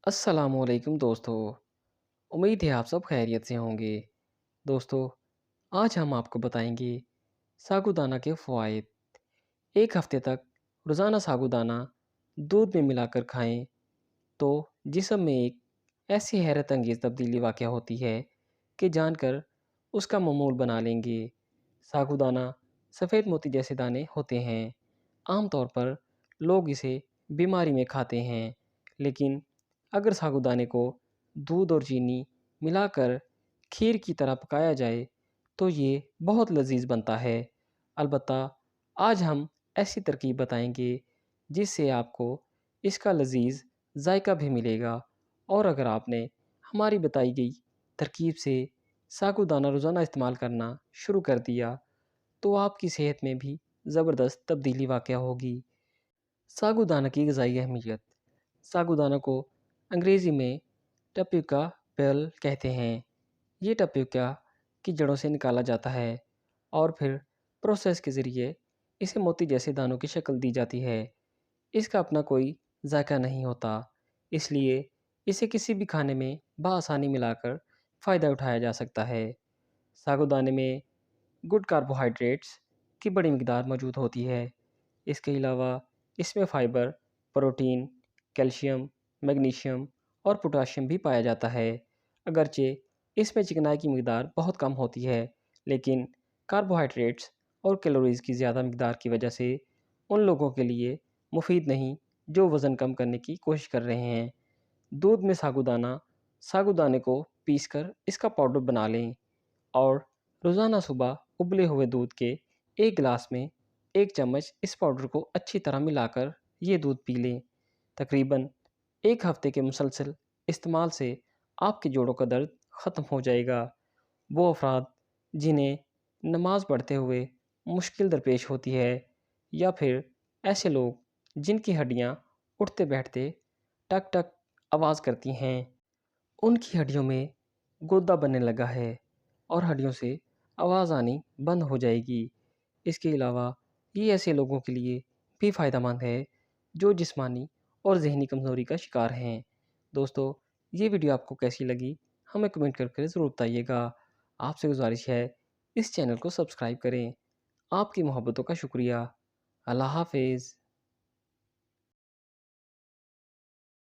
अस्सलाम वालेकुम दोस्तों। उम्मीद है आप सब खैरियत से होंगे। दोस्तों, आज हम आपको बताएंगे साबूदाना के फ़वाइद। एक हफ्ते तक रोज़ाना साबूदाना दूध में मिलाकर खाएं तो जिस्म में एक ऐसी हैरत अंगेज़ तब्दीली वाक़या होती है कि जानकर उसका मामूल बना लेंगे। साबूदाना सफ़ेद मोती जैसे दाने होते हैं। आम तौर पर लोग इसे बीमारी में खाते हैं, लेकिन अगर साबूदाने को दूध और चीनी मिलाकर खीर की तरह पकाया जाए तो ये बहुत लजीज बनता है। अलबत्ता आज हम ऐसी तरकीब बताएंगे जिससे आपको इसका लजीज जायका भी मिलेगा। और अगर आपने हमारी बताई गई तरकीब से साबूदाना रोज़ाना इस्तेमाल करना शुरू कर दिया तो आपकी सेहत में भी ज़बरदस्त तब्दीली वाक़या होगी। साबूदाना की ग़िज़ाई अहमियत। साबूदाना को अंग्रेज़ी में टपिका बेल कहते हैं। ये टपिका की जड़ों से निकाला जाता है और फिर प्रोसेस के ज़रिए इसे मोती जैसे दानों की शक्ल दी जाती है। इसका अपना कोई जायका नहीं होता, इसलिए इसे किसी भी खाने में बआसानी मिलाकर फ़ायदा उठाया जा सकता है। साबूदाने में गुड कार्बोहाइड्रेट्स की बड़ी मिकदार मौजूद होती है। इसके अलावा इसमें फ़ाइबर, प्रोटीन, कैल्शियम, मैग्नीशियम और पोटाशियम भी पाया जाता है। अगरचे इसमें चिकनाई की मिकदार बहुत कम होती है, लेकिन कार्बोहाइड्रेट्स और कैलोरीज़ की ज़्यादा मिकदार की वजह से उन लोगों के लिए मुफीद नहीं जो वज़न कम करने की कोशिश कर रहे हैं। दूध में साबूदाना साबूदाने को पीसकर इसका पाउडर बना लें और रोज़ाना सुबह उबले हुए दूध के एक गिलास में 1 चम्मच इस पाउडर को अच्छी तरह मिलाकर ये दूध पी लें। तकरीबन 1 हफ्ते के मुसलसल इस्तेमाल से आपके जोड़ों का दर्द ख़त्म हो जाएगा। वो अफ़राद जिन्हें नमाज़ पढ़ते हुए मुश्किल दरपेश होती है, या फिर ऐसे लोग जिनकी हड्डियाँ उठते बैठते टक टक आवाज़ करती हैं, उनकी हड्डियों में गोदा बनने लगा है और हड्डियों से आवाज़ आनी बंद हो जाएगी। इसके अलावा ये ऐसे लोगों के लिए भी फ़ायदेमंद है जो जिस्मानी और ज़हनी कमज़ोरी का शिकार हैं। दोस्तों, ये वीडियो आपको कैसी लगी हमें कमेंट करके ज़रूर बताइएगा। आपसे गुजारिश है इस चैनल को सब्सक्राइब करें। आपकी मोहब्बतों का शुक्रिया। अल्लाह हाफ़िज़।